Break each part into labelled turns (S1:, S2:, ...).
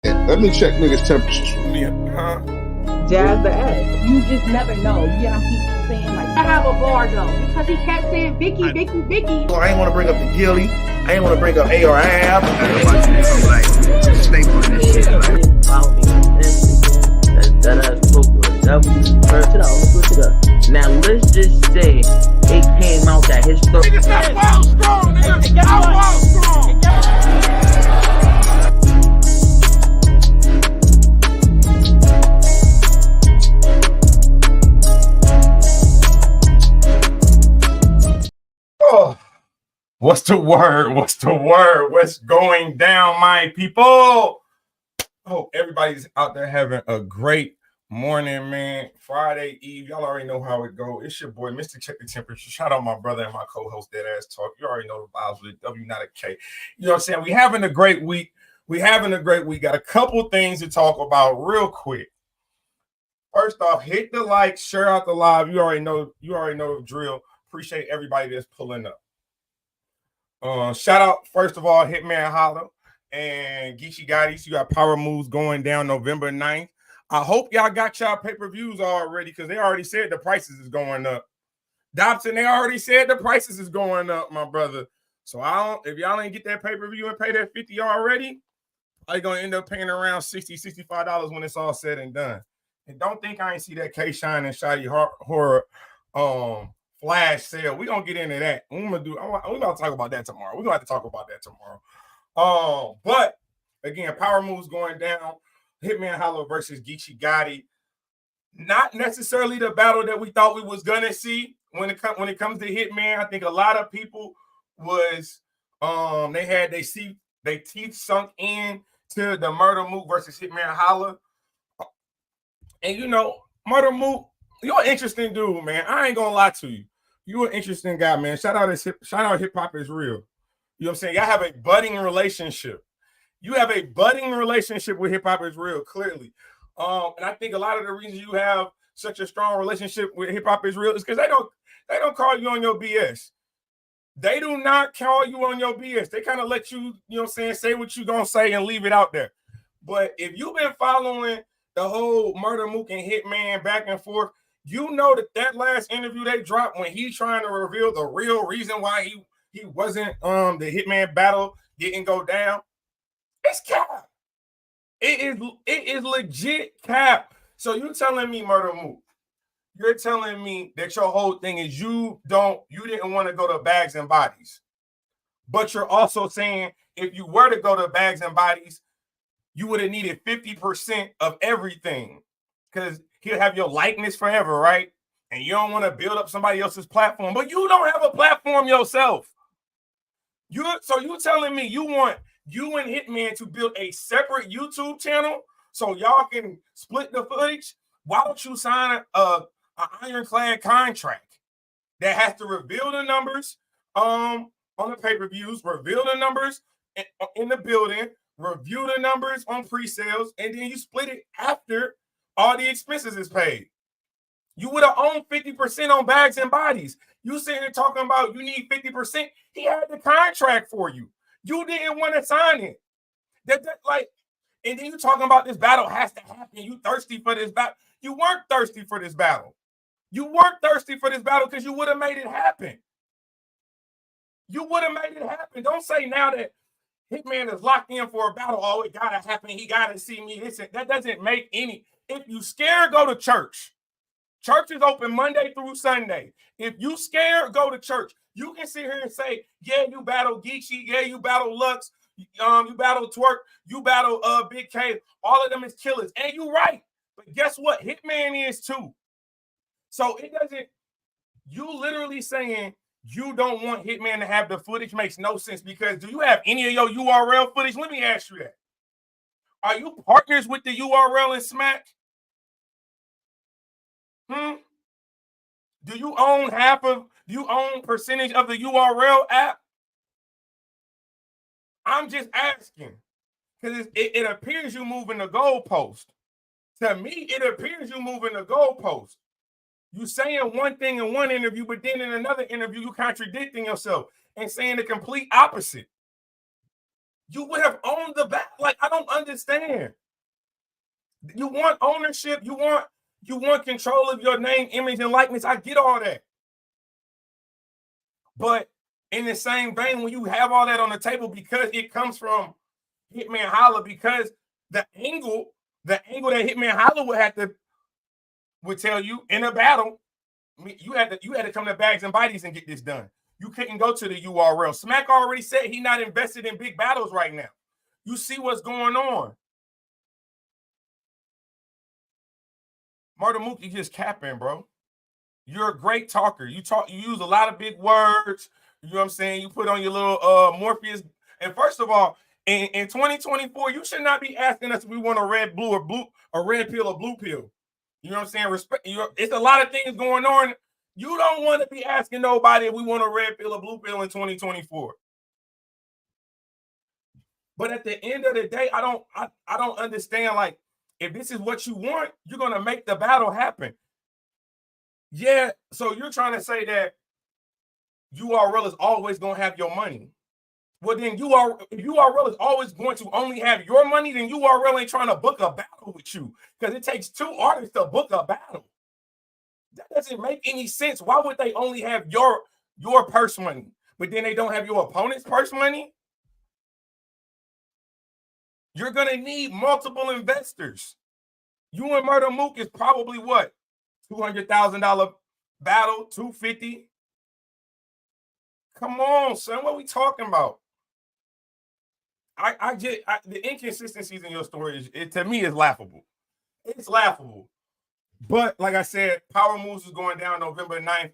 S1: Let me check niggas' temperatures.
S2: Jazz the ass. You just never know. You get him keep saying like, I have a bar though. Because he kept saying Vicky.
S3: Well, I ain't want to bring up the Gilly. I ain't want to bring up ARAB. Like, stay on this shit. Like,
S4: follow me on Instagram. That's Search it out. Let's switch it up. Now let's just say it came out that his story.
S5: Nigga, stop wild strong, nigga. I'm wild strong. Oh, what's the word? What's the word? What's going down, my people? Hope everybody's out there having a great morning, man. Friday Eve. Y'all already know how it go. It's your boy, Mr. Check the Temperature. Shout out my brother and my co-host, Dead Ass Talk. You already know the vibes with W, not a K. You know what I'm saying? We having a great week. Got a couple things to talk about real quick. First off, hit the like, share out the live. You already know the drill. Appreciate everybody that's pulling up. Shout out, first of all, Hitman Holla and Geechee Gotti. You got Power Moves going down November 9th. I hope y'all got y'all pay-per-views already because they already said the prices is going up. Dobson, they already said the prices is going up, my brother. So if y'all ain't get that pay-per-view and pay that $50 already, are you gonna end up paying around $60, $65 when it's all said and done? And don't think I ain't see that K-Shine and Shotty Horror flash sale. We're gonna get into that. We're gonna talk about that tomorrow. We're gonna have to talk about that tomorrow. But again, Power Moves going down. Hitman Holla versus Geechee Gotti. Not necessarily the battle that we thought we was gonna see when it comes to Hitman. I think a lot of people was they had their teeth sunk in to the Murder Mook versus Hitman Holla. And you know, Murder Mook, you're an interesting dude, man. I ain't gonna lie to you. You're an interesting guy, man. Shout out Hip Hop is Real. You know what I'm saying? Y'all have a budding relationship. You have a budding relationship with Hip Hop is Real, clearly. And I think a lot of the reasons you have such a strong relationship with Hip Hop is Real is because they don't call you on your BS. They do not call you on your BS. They kind of let you, you know what I'm saying, say what you gonna say and leave it out there. But if you've been following the whole Murder Mook and Hitman back and forth, you know that last interview they dropped when he's trying to reveal the real reason why he wasn't the Hitman battle didn't go down. It's cap. It is legit cap. So you're telling me, Murder Mook, you're telling me that your whole thing is you didn't want to go to Bags and Bodies. But you're also saying if you were to go to Bags and Bodies, you would have needed 50% of everything. Because he'll have your likeness forever, right? And you don't want to build up somebody else's platform, but you don't have a platform yourself. So you're telling me you want you and Hitman to build a separate YouTube channel so y'all can split the footage? Why don't you sign an ironclad contract that has to reveal the numbers on the pay-per-views, reveal the numbers in the building, review the numbers on pre-sales, and then you split it after all the expenses is paid? You would have owned 50% on Bags and Bodies. You sitting there talking about you need 50%. He had the contract for you. You didn't want to sign it. And then you talking about this battle has to happen. You thirsty for this battle. You weren't thirsty for this battle. You weren't thirsty for this battle because you would have made it happen. You would have made it happen. Don't say now that Hitman is locked in for a battle. Oh, it gotta happen. He gotta see me. That doesn't make any. If you scared, go to church. Church is open Monday through Sunday. If you scared, go to church. You can sit here and say, yeah, you battle Geechee, yeah, you battle Lux, you battle Twerk, you battle Big K. All of them is killers. And you're right. But guess what? Hitman is too. So it doesn't, you literally saying you don't want Hitman to have the footage makes no sense because do you have any of your URL footage? Let me ask you that. Are you partners with the URL and Smack? Do you own percentage of the URL app? I'm just asking because it appears you moving the goalpost. To me, it appears you moving the goalpost. You saying one thing in one interview, but then in another interview, you contradicting yourself and saying the complete opposite. You would have owned the battle. Like, I don't understand. You want ownership. You want control of your name, image, and likeness. I get all that. But in the same vein, when you have all that on the table, because it comes from Hitman Holla, because the angle that Hitman Holla would tell you in a battle, you had to come to Bags and Bodies and get this done. You couldn't go to the URL. Smack already said he not invested in big battles right now. You see what's going on. Murder Mook, you just capping, bro. You're a great talker. You use a lot of big words. You know what I'm saying? You put on your little Morpheus. And first of all, in 2024, you should not be asking us if we want a red pill or blue pill. You know what I'm saying? It's a lot of things going on. You don't want to be asking nobody if we want a red pill or blue pill in 2024. But at the end of the day, I don't understand. Like, if this is what you want, you're gonna make the battle happen. Yeah, so you're trying to say that URL is always gonna have your money. Well, then if URL is always going to only have your money, then URL ain't trying to book a battle with you, because it takes two artists to book a battle. That doesn't make any sense. Why would they only have your purse money, but then they don't have your opponent's purse money? You're gonna need multiple investors. You and Murder Mook is probably what? $200,000 battle, $250,000. Come on, son. What are we talking about? The inconsistencies in your story to me is laughable. It's laughable. But like I said, Power Moves is going down November 9th.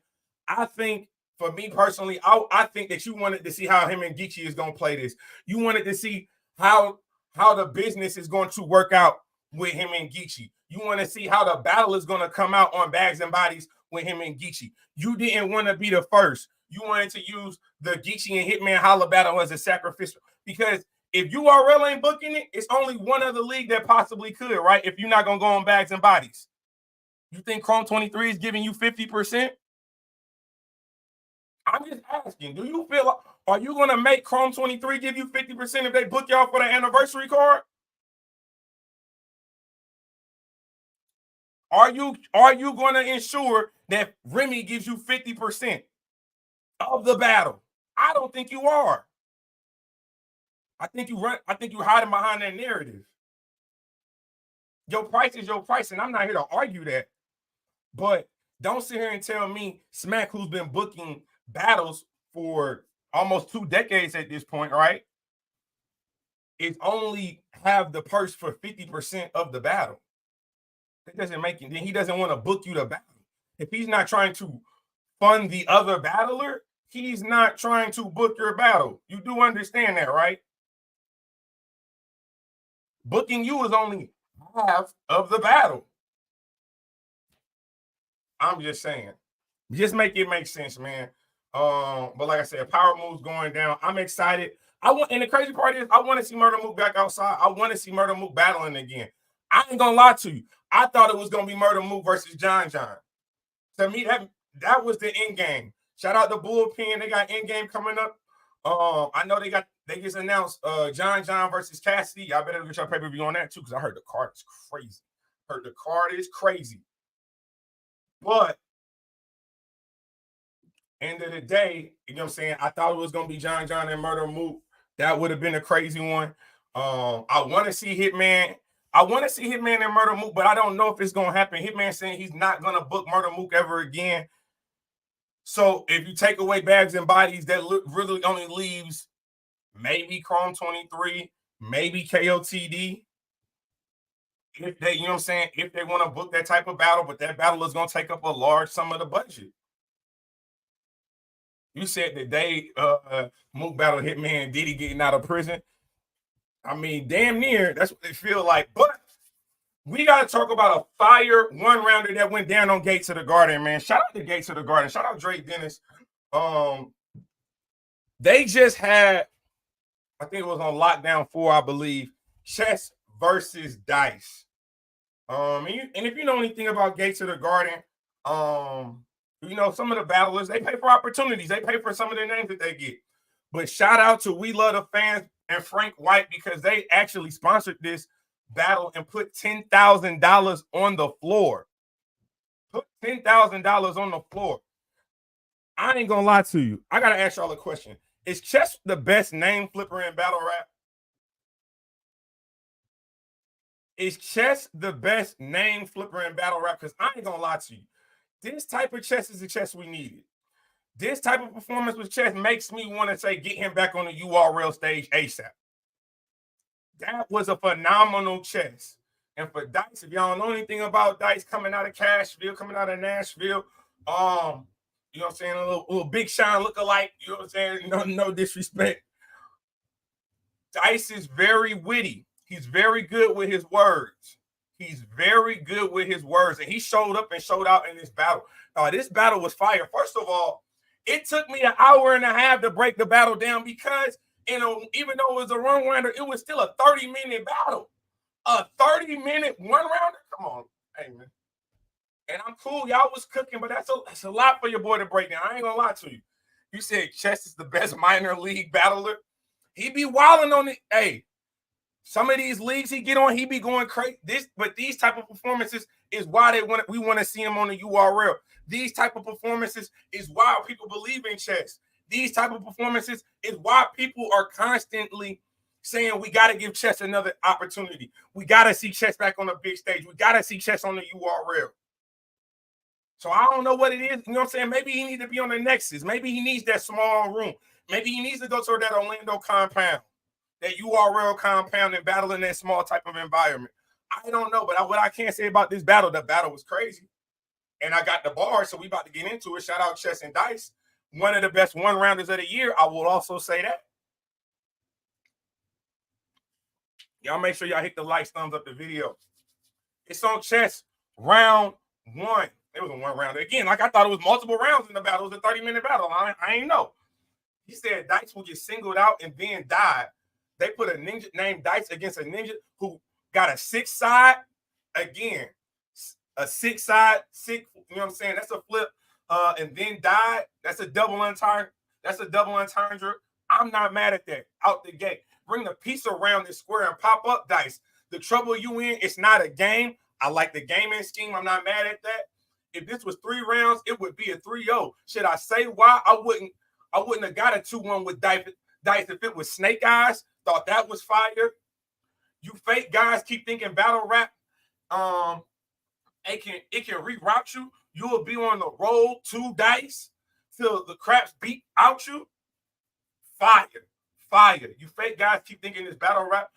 S5: I think, for me personally, I think that you wanted to see how him and Geechee is going to play this. You wanted to see how the business is going to work out with him and Geechee. You want to see how the battle is going to come out on Bags and Bodies with him and Geechee. You didn't want to be the first. You wanted to use the Geechee and Hitman Holla battle as a sacrificial, because if URL ain't booking it, it's only one other league that possibly could, right? If you're not going to go on Bags and Bodies. You think Chrome 23 is giving you 50%? I'm just asking, do you feel like, are you going to make Chrome 23 give you 50% if they book y'all for the anniversary card? Are you going to ensure that Remy gives you 50% of the battle? I don't think you are. I think you're hiding behind that narrative. Your price is your price, and I'm not here to argue that. But don't sit here and tell me Smack, who's been booking battles for almost 2 decades at this point, right, is only have the purse for 50% of the battle. That doesn't make it. Then he doesn't want to book you the battle. If he's not trying to fund the other battler, he's not trying to book your battle. You do understand that, right? Booking you is only half of the battle. I'm just saying. Just make it make sense, man. But like I said, Power Moves going down. I'm excited. And the crazy part is, I want to see Murder Mook back outside. I want to see Murder Mook battling again. I ain't gonna lie to you. I thought it was gonna be Murder Mook versus John. To me, that was the end game. Shout out to Bullpen. They got end game coming up. I know they just announced John versus Cassidy. I better get your pay-per-view on that too, because I heard the card is crazy. But end of the day, you know what I'm saying? I thought it was gonna be John and Murder Mook. That would have been a crazy one. I want to see Hitman. I want to see Hitman and Murder Mook, but I don't know if it's gonna happen. Hitman saying he's not gonna book Murder Mook ever again. So if you take away Bags and Bodies, that really only leaves maybe Chrome 23, maybe KOTD. If they, you know what I'm saying, if they want to book that type of battle, but that battle is going to take up a large sum of the budget. You said that they Mook battle Hitman and Diddy getting out of prison. I mean, damn near, that's what they feel like. But we got to talk about a fire one-rounder that went down on Gates of the Garden, man. Shout out to Gates of the Garden. Shout out Drake Dennis. They just had, I think it was on Lockdown 4, I believe, Chess versus Dice. And if you know anything about Gates of the Garden, you know, some of the battlers, they pay for opportunities. They pay for some of their names that they get. But shout out to We Love the Fans and Frank White because they actually sponsored this battle and put $10,000 on the floor. Put $10,000 on the floor. I ain't gonna lie to you. I gotta ask y'all a question. Is Chess the best name flipper in battle rap? Is Chess the best name flipper in battle rap? Because I ain't gonna lie to you. This type of Chess is the Chess we needed. This type of performance with Chess makes me want to say get him back on the URL stage ASAP. That was a phenomenal Chess. And for Dice, if y'all don't know anything about Dice coming out of Cashville, coming out of Nashville, you know what I'm saying, a little Big Sean lookalike, you know what I'm saying, no disrespect. Dice is very witty. He's very good with his words. He's very good with his words. And he showed up and showed out in this battle. This battle was fire. First of all, it took me an hour and a half to break the battle down because, even though it was a one-rounder, it was still a 30-minute battle. A 30-minute one-rounder? Come on. Hey, man. And I'm cool. Y'all was cooking, but that's a lot for your boy to break down. I ain't going to lie to you. You said Chess is the best minor league battler. He be wilding on it. Hey, some of these leagues he get on, he be going crazy. But these type of performances is why we want to see him on the URL. These type of performances is why people believe in Chess. These type of performances is why people are constantly saying we got to give Chess another opportunity. We got to see Chess back on the big stage. We got to see Chess on the URL. So I don't know what it is. You know what I'm saying? Maybe he needs to be on the Nexus. Maybe he needs that small room. Maybe he needs to go to that Orlando compound, that URL compound, and battle in that small type of environment. I don't know, but what I can say about this battle, the battle was crazy. And I got the bar, so we about to get into it. Shout out Chess and Dice. One of the best one-rounders of the year. I will also say that. Y'all make sure y'all hit the likes, thumbs up the video. It's on Chess, round one. It was a one-rounder. Again, like I thought it was multiple rounds in the battle. It was a 30-minute battle. I ain't know. He said Dice will get singled out and then die. They put a ninja named Dice against a ninja who got a 6-side. Again, a 6-side, you know what I'm saying? That's a flip. And then died. That's a double entendre. That's a double entendre. I'm not mad at that. Out the gate. Bring the piece around this square and pop up Dice. The trouble you in, it's not a game. I like the gaming scheme. I'm not mad at that. If this was 3 rounds, it would be a 3-0. Should I say why? I wouldn't have got a 2-1 with Dice if it was Snake Eyes. Thought that was fire. You fake guys keep thinking battle rap. It can reroute you. You will be on the road 2 Dice till the craps beat out you. Fire. You fake guys keep thinking this battle rap.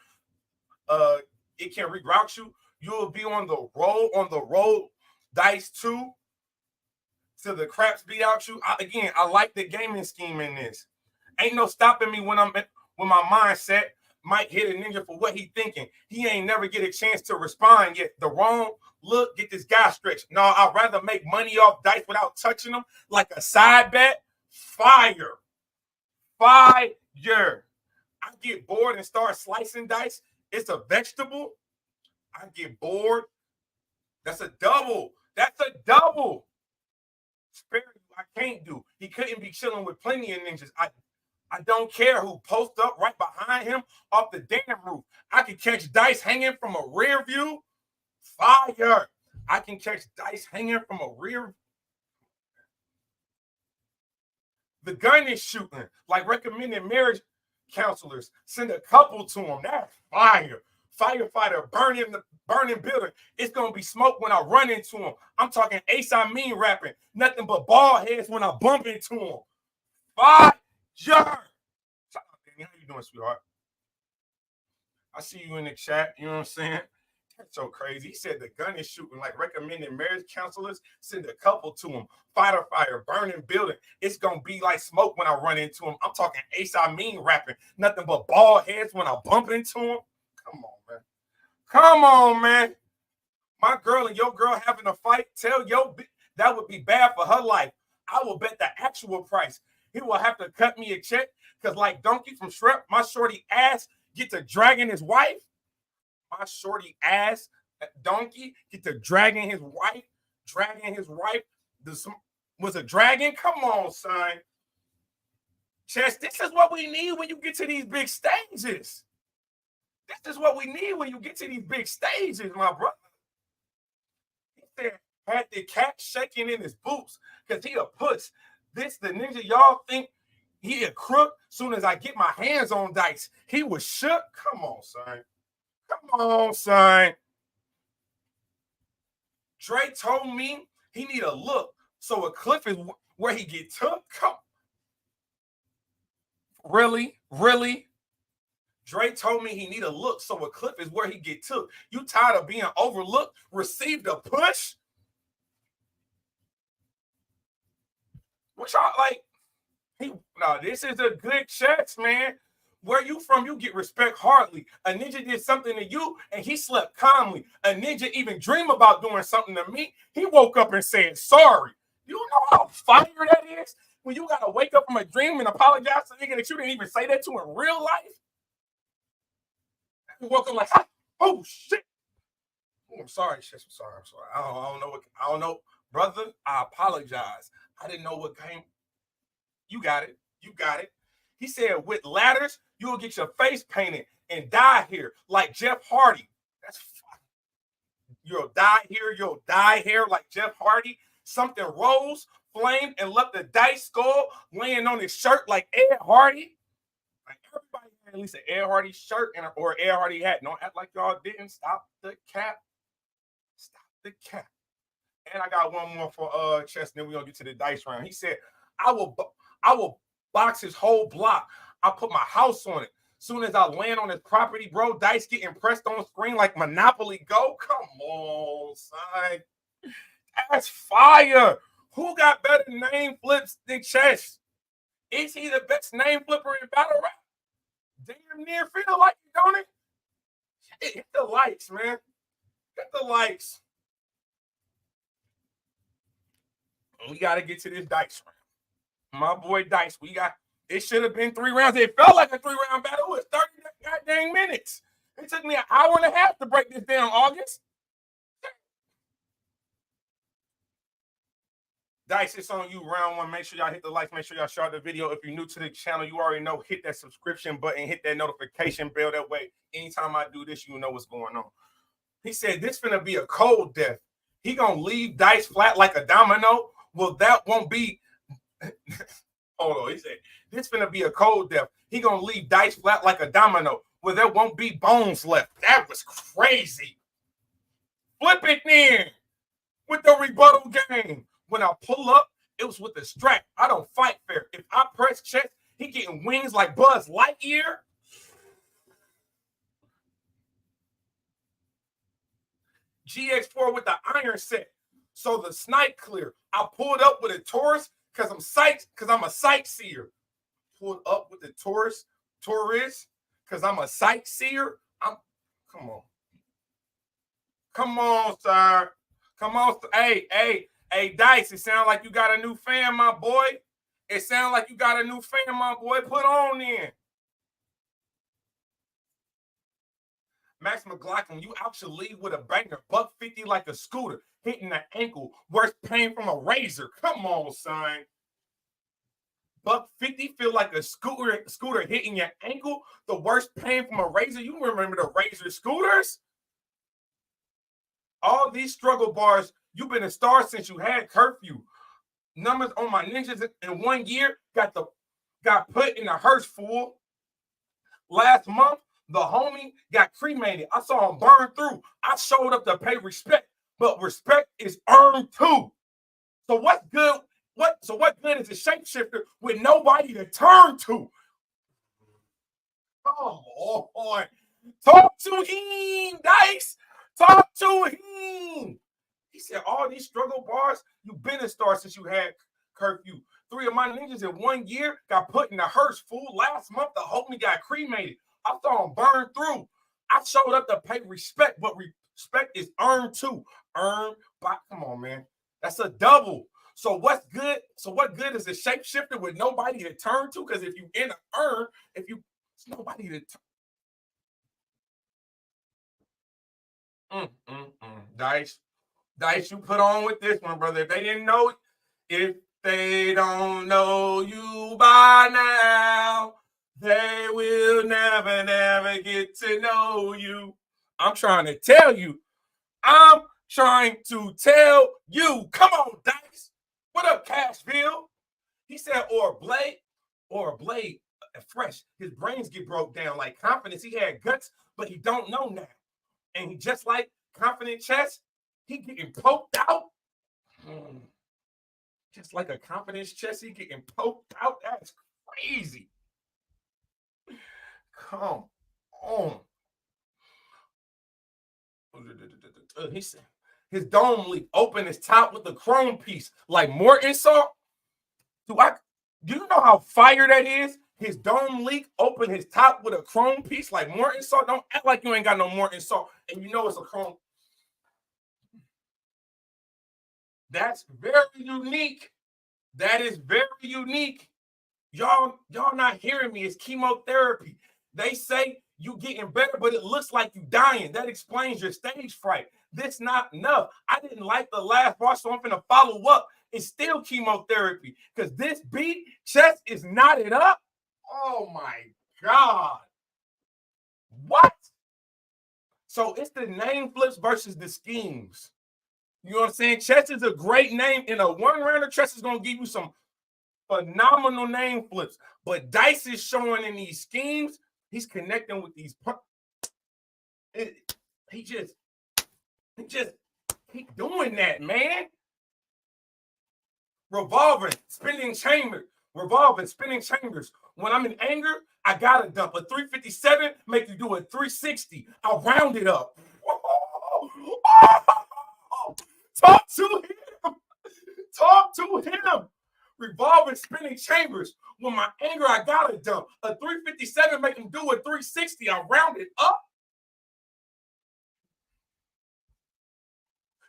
S5: It can reroute you. You will be on the road Dice 2 till the craps beat out you. I like the gaming scheme in this. Ain't no stopping me when my mindset might hit a ninja for what he thinking. He ain't never get a chance to respond yet. The wrong look, get this guy stretched. No, I'd rather make money off Dice without touching them like a side bet. Fire. I get bored and start slicing Dice. It's a vegetable. I get bored. That's a double. Spare you, I can't do. He couldn't be chilling with plenty of ninjas. I don't care who post up right behind him off the damn roof. I can catch Dice hanging from a rear view. Fire. I can catch Dice hanging from a rear. The gun is shooting. Like recommended marriage counselors. Send a couple to him. That's fire. Firefighter burning building. It's gonna be smoke when I run into him. I'm talking Ace I Mean rapping. Nothing but bald heads when I bump into him. Fire. Shout out, Danny. How you doing, sweetheart? I see you in the chat. You know what I'm saying? That's so crazy. He said the gun is shooting. Like recommended marriage counselors. Send a couple to him. Fire, burning building. It's gonna be like smoke when I run into him. I'm talking Ace I Mean rapping. Nothing but bald heads when I bump into him. Come on, man. My girl and your girl having a fight. Tell yo that would be bad for her life. I will bet the actual price. He will have to cut me a check because, like Donkey from Shrek, my shorty ass get to dragging his wife. My shorty ass, Donkey, get to dragging his wife. Was a dragon? Come on, son. Chess, this is what we need when you get to these big stages. This is what we need when you get to these big stages, my brother. He said, had the cat shaking in his boots because he a puss. This the ninja y'all think he a crook. Soon as I get my hands on dice, he was shook. Come on, son. Come on, son. Dre told me he need a look, so a cliff is where he get took. Come. Really? Dre told me he need a look, so a cliff is where he get took. You tired of being overlooked? Received a push? What y'all like? No, this is a good chess, man. Where you from, you get respect hardly. A ninja did something to you, and he slept calmly. A ninja even dream about doing something to me. He woke up and said, sorry. You know how fire that is? When you got to wake up from a dream and apologize to a nigga that you didn't even say that to in real life? You woke up like, oh, shit. Oh, I'm sorry, Chess. I'm sorry. I don't know. Brother, I apologize. I didn't know what came. You got it. He said, with ladders, you'll get your face painted and die here like Jeff Hardy. That's fine. You'll die here like Jeff Hardy. Something rose, flamed, and left the dice skull laying on his shirt like Ed Hardy. Like everybody had at least an Ed Hardy shirt or Ed Hardy hat. Don't act like y'all didn't. Stop the cap. And I got one more for Chess, then we're gonna get to the dice round. He said, I will box his whole block. I put my house on it. Soon as I land on his property, bro, dice getting pressed on screen like Monopoly Go. Come on, son. That's fire. Who got better name flips than Chess? Is he the best name flipper in battle rap? Damn near feel like it, don't it? Hit the likes, man. Hit the likes. We got to get to this dice round. My boy Dice, it should have been 3 rounds. It felt like a 3-round battle. It was 30 goddamn minutes. It took me an hour and a half to break this down, August. Dice, it's on you, round 1. Make sure y'all hit the likes. Make sure y'all share the video. If you're new to the channel, you already know, hit that subscription button, hit that notification bell. That way, anytime I do this, you know what's going on. He said, this finna be a cold death. He gonna leave Dice flat like a domino. Well, that won't be... Hold on, he said, this finna be a cold death. He gonna leave Dice flat like a domino. Well, there won't be bones left. That was crazy. Flip it then with the rebuttal game. When I pull up, it was with the strap. I don't fight fair. If I press chest, he getting wings like Buzz Lightyear. GX4 with the iron set. So the snipe clear. I pulled up with a Taurus because I'm a sightseer. Pulled up with the Taurus because I'm a sightseer. Come on, sir. Come on. Hey, Dice, it sounds like you got a new fan, my boy. It sounds like you got a new fan, my boy. Put on in. Max McLaughlin, you out your league with a banger. $150 like a scooter. Hitting the ankle. Worst pain from a razor. Come on, son. $150 feel like a scooter hitting your ankle. The worst pain from a razor. You remember the razor scooters? All these struggle bars, you've been a star since you had curfew. Numbers on my ninjas in 1 year got put in a hearse, fool. Last month, the homie got cremated. I saw him burn through. I showed up to pay respect, but respect is earned too. So what's good? What good is a shapeshifter with nobody to turn to? Come on. Talk to him, Dice. Talk to him. He said, all these struggle bars, you've been a star since you had curfew. 3 of my ninjas in 1 year got put in a hearse, fool. Last month, the homie got cremated. I saw him burn through. I showed up to pay respect, but respect is earned too. Earned by, come on, man. That's a double. So what's good? So what good is a shapeshifter with nobody to turn to? Because if you in an earn, it's nobody to turn. Dice, you put on with this one, brother. If they didn't know, if They don't know you by now. They will never, never get to know you. I'm trying to tell you. I'm trying to tell you. Come on, Dice. What up, Cashville? He said, or a blade fresh. His brains get broke down like confidence. He had guts, but he don't know now. And he just like confident chest, he getting poked out. Just like a confidence chest, he getting poked out. That's crazy. Come on. He said his dome leak open his top with the chrome piece like more insult. Do you know how fire that is? His dome leak open his top with a chrome piece like more insult. Don't act like you ain't got no more insult and you know it's a chrome. That's very unique. That is very unique. Y'all not hearing me. It's chemotherapy. They say you getting better, but it looks like you dying. That explains your stage fright. This not enough. I didn't like the last bar, so I'm finna follow up. It's still chemotherapy because this beat chest is knotted up. Oh my God. What? So it's the name flips versus the schemes. You know what I'm saying? Chess is a great name. In a one-rounder, Chess is going to give you some phenomenal name flips. But Dice is showing in these schemes, he's connecting with these. He just keep doing that, man. Revolving, spinning chambers. When I'm in anger, I got to dump. A 357 make you do a 360. I'll round it up. Talk to him. Talk to him. Revolving, spinning chambers. When my anger, I gotta dump. A 357 make him do a 360. I round it up.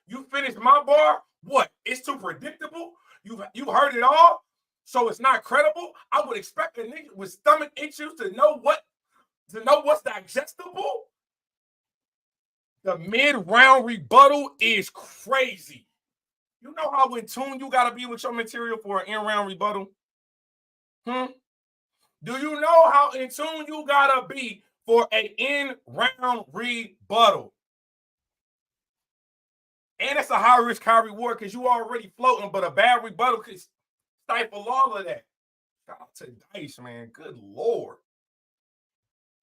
S5: You finished my bar. What? It's too predictable. You heard it all, so it's not credible. I would expect a nigga with stomach issues to know what's digestible. The mid-round rebuttal is crazy. You know how in tune you got to be with your material for an in-round rebuttal? Do you know how in tune you got to be for an in-round rebuttal? And it's a high-risk, high-reward because you already floating, but a bad rebuttal could stifle all of that. Shout out to Dice, man. Good Lord.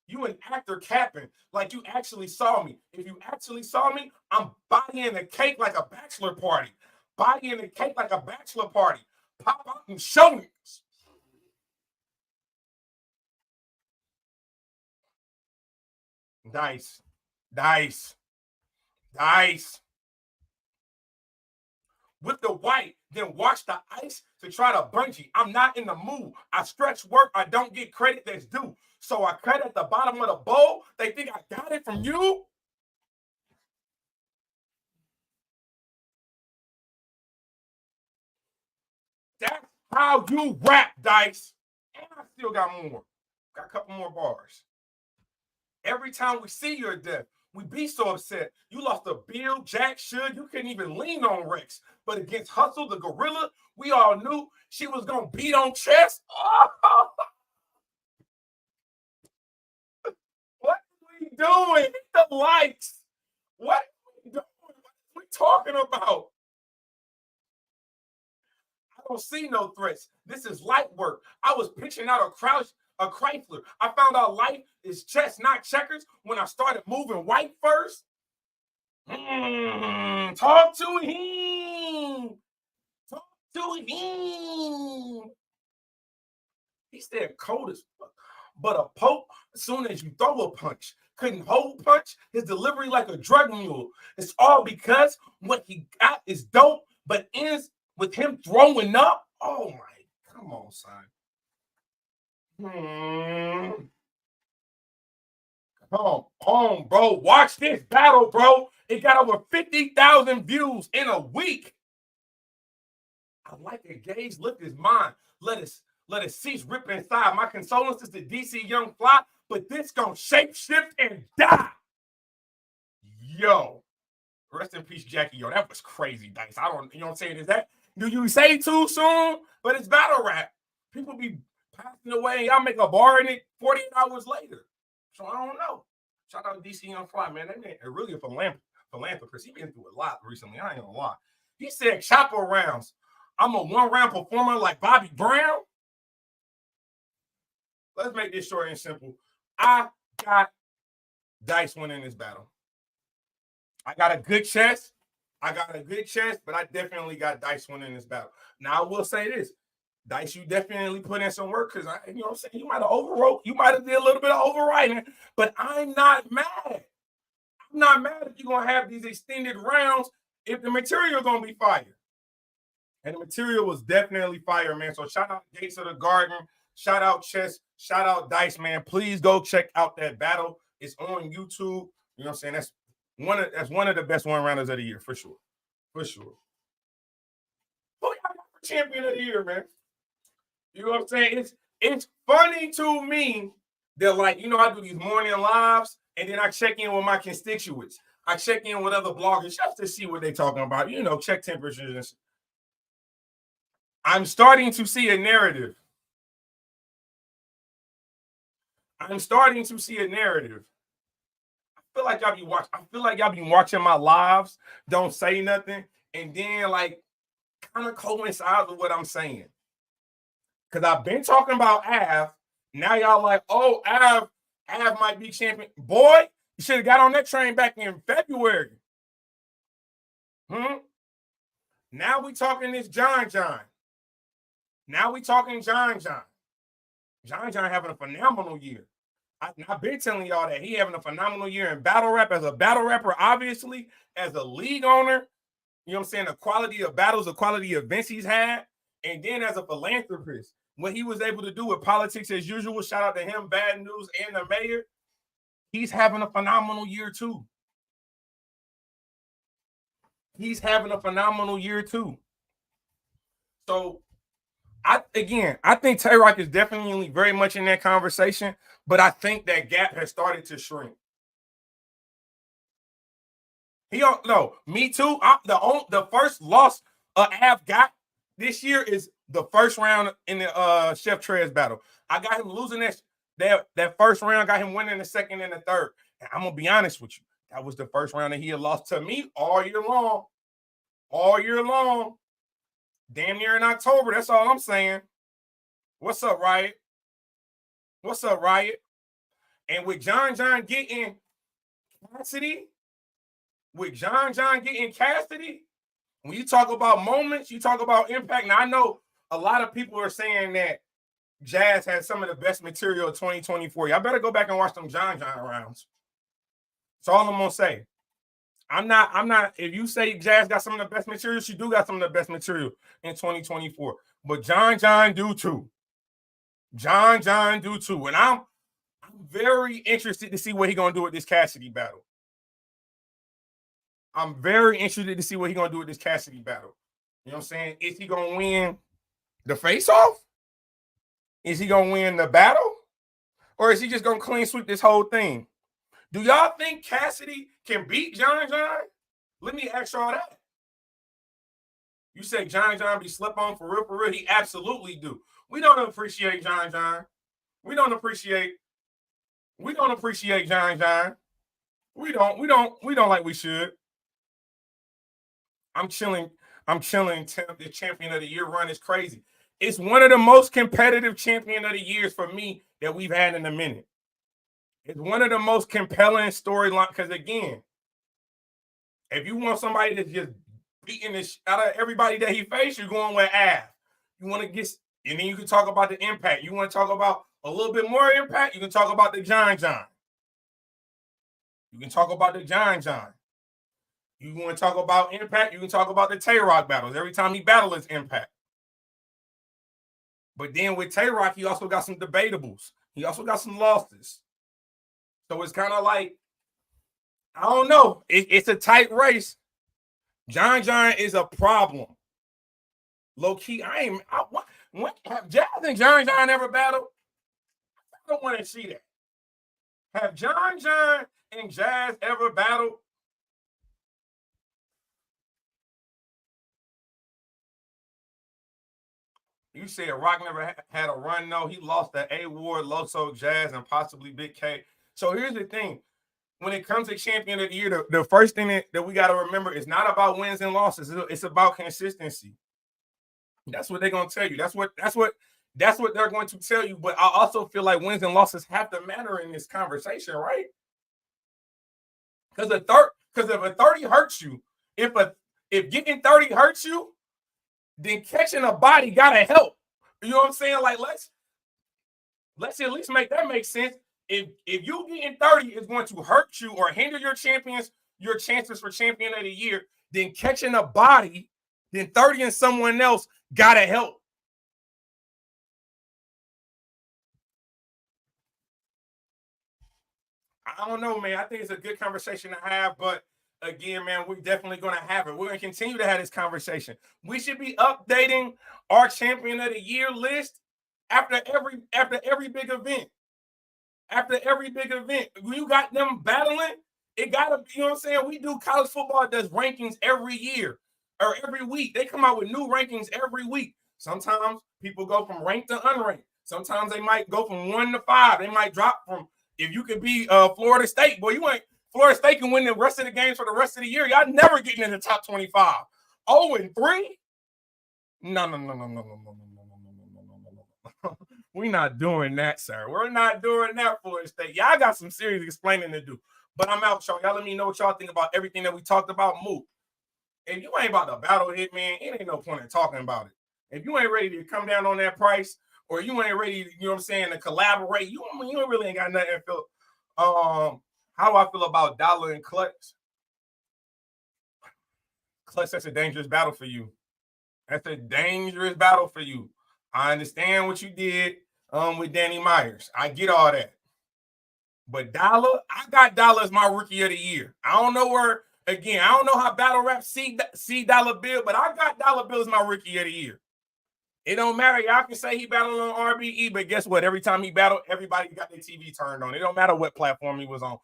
S5: You an actor capping like you actually saw me. If you actually saw me, I'm bodying the cake like a bachelor party. Bodying the cake like a bachelor party. Pop out and show me. Dice. With the white, then wash the ice to try to bungee. I'm not in the mood. I stretch work. I don't get credit that's due. So I cut at the bottom of the bowl. They think I got it from you? That's how you rap, Dice. And I still got more. Got a couple more bars. Every time we see your death, we be so upset. You lost a Bill, Jack, Should. You couldn't even lean on Rex. But against Hustle, the gorilla, we all knew she was going to beat on chest. What are we doing? Hit the likes. What are we doing? What are we talking about? I don't see no threats. This is light work. I was pitching out a Chrysler. I found out life is chess, not checkers, when I started moving white first. Talk to him. Talk to him. He said cold as fuck. But a poke, as soon as you throw a punch, couldn't hold punch, his delivery like a drug mule. It's all because what he got is dope, but ends with him throwing up. Oh my, come on, son. Come on, bro. Watch this battle, bro. It got over 50,000 views in a week. I like it. Gage lift his mind. Let it cease rip inside. My condolences to DC Young Fly, but this gonna shape shift and die. Yo. Rest in peace, Jackie. Yo, that was crazy, Dice. You know what I'm saying? Is that Do you say too soon? But it's battle rap. People be passing away. Y'all make a bar in it 48 hours later. So I don't know. Shout out to DC Young Fly, man. That man is really a philanthropist. He been through a lot recently. I ain't gonna lie. He said chopper rounds. I'm a one-round performer like Bobby Brown. Let's make this short and simple. I got Dice winning this battle. I got a good chest. But I definitely got Dice winning this battle. Now, I will say this. Dice, you definitely put in some work because, you know what I'm saying, you might have overwrote. You might have did a little bit of overwriting, but I'm not mad. I'm not mad if you're going to have these extended rounds if the material going to be fire. And the material was definitely fire, man. So shout out Gates of the Garden. Shout out Chess. Shout out Dice, man. Please go check out that battle. It's on YouTube. You know what I'm saying? That's one of the best one-rounders of the year, for sure. For sure. Who y'all got for champion of the year, man? You know what I'm saying? It's funny to me that, like, you know, I do these morning lives, and then I check in with my constituents. I check in with other bloggers just to see what they're talking about. You know, check temperatures. I'm starting to see a narrative. I feel like y'all be watching my lives, don't say nothing, and then like kind of coincides with what I'm saying. Because I've been talking about Av. Now y'all like, oh, Av might be champion. Boy, you should have got on that train back in February. Now we talking this John. Now we talking John. John having a phenomenal year. I've been telling y'all that he having a phenomenal year in battle rap as a battle rapper, obviously, as a league owner. You know what I'm saying? The quality of battles, the quality of events he's had. And then as a philanthropist, what he was able to do with politics as usual, shout out to him, Bad News, and the mayor. He's having a phenomenal year too. So I think Tay-Rock is definitely very much in that conversation, but I think that gap has started to shrink. He don't know. Me too. The first loss Av got this year is the first round in the Chef Trez battle. I got him losing that first round, got him winning the second and the third. And I'm gonna be honest with you. That was the first round that he had lost to me all year long. Damn near in October. That's all I'm saying. What's up, Riot? And with John getting Cassidy, when you talk about moments, you talk about impact. Now, I know a lot of people are saying that Jazz has some of the best material of 2024. Y'all better go back and watch them John rounds. That's all I'm gonna say. I'm not. If you say Jazz got some of the best material, she do got some of the best material in 2024. But John do too. And I'm very interested to see what he's gonna do with this Cassidy battle. You know what I'm saying? Is he gonna win the face-off? Is he gonna win the battle? Or is he just gonna clean sweep this whole thing? Do y'all think Cassidy can beat John? Let me ask y'all that. You say John be slept on for real? He absolutely do. We don't appreciate John. We don't appreciate John. We don't like we should. I'm chilling. The champion of the year run is crazy. It's one of the most competitive champion of the years for me that we've had in a minute. It's one of the most compelling storylines because, again, if you want somebody that's just beating the shit out of everybody that he faced, you're going with Av. You want to get, and then you can talk about the impact. You want to talk about a little bit more impact, you can talk about the John. You can talk about the John. You want to talk about impact, you can talk about the Tay-Rock battles. Every time he battles, it's impact. But then with Tay-Rock, he also got some debatables. He also got some losses. So it's kind of like, I don't know. It's a tight race. John is a problem. Low key, have Jazz and John ever battled? I don't want to see that. Have John and Jazz ever battled? You said Rock never had a run. No, he lost to A Ward, Loso, Jazz, and possibly Big K. So here's the thing. When it comes to champion of the year, the first thing that we got to remember is not about wins and losses. It's about consistency. That's what they're going to tell you. That's what they're going to tell you. But I also feel like wins and losses have to matter in this conversation, right? Because if a 30 hurts you, if getting 30 hurts you, then catching a body gotta help. You know what I'm saying? Like let's at least make that make sense. If you getting 30 is going to hurt you or hinder your chances for champion of the year, then catching a body, then 30 and someone else gotta help. I don't know, man. I think it's a good conversation to have, but again, man, we're definitely going to have it. We're going to continue to have this conversation. We should be updating our champion of the year list after every big event. After every big event, when you got them battling, it got to be, you know what I'm saying? We do college football does rankings every year or every week. They come out with new rankings every week. Sometimes people go from ranked to unranked. Sometimes they might go from 1 to 5. They might drop from, if you could be Florida State, boy, Florida State can win the rest of the games for the rest of the year. Y'all never getting in the top 25. 0-3? No. We're not doing that, sir. We're not doing that, Florida State. Y'all got some serious explaining to do. But I'm out, y'all. Y'all let me know what y'all think about everything that we talked about. MOOK. If you ain't about to battle Hitman, it ain't no point in talking about it. If you ain't ready to come down on that price, or you ain't ready to, you know what I'm saying, to collaborate, you really ain't got nothing to feel. How do I feel about Dollar and Clutch? Clutch, that's a dangerous battle for you. That's a dangerous battle for you. I understand what you did with Danny Myers. I get all that. But Dollar, I got Dollar as my rookie of the year. I don't know how battle rap see Dollar Bill, but I got Dollar Bill as my rookie of the year. It don't matter. Y'all can say he battled on RBE, but guess what? Every time he battled, everybody got their TV turned on. It don't matter what platform he was on.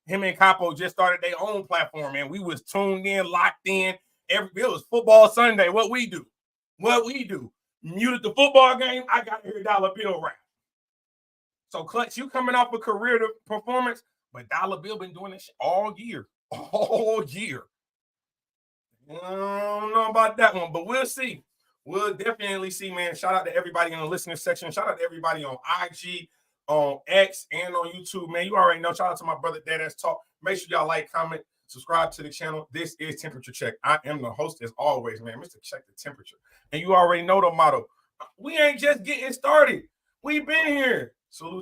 S5: Him and Capo just started their own platform, man. We was tuned in, locked in. It was football Sunday. What we do? Muted the football game. I got to hear Dollar Bill rap. So, Clutch, you coming off a career performance, but Dollar Bill been doing this shit all year. All year. I don't know about that one, but we'll see. We'll definitely see, man. Shout out to everybody in the listening section. Shout out to everybody on IG, on X, and on YouTube, man. You already know. Shout out to my brother, Dadass Talk. Make sure y'all like, comment, subscribe to the channel. This is Temperature Check. I am the host, as always, man. Mr. Check the Temperature. And you already know the motto. We ain't just getting started. We've been here. Salute.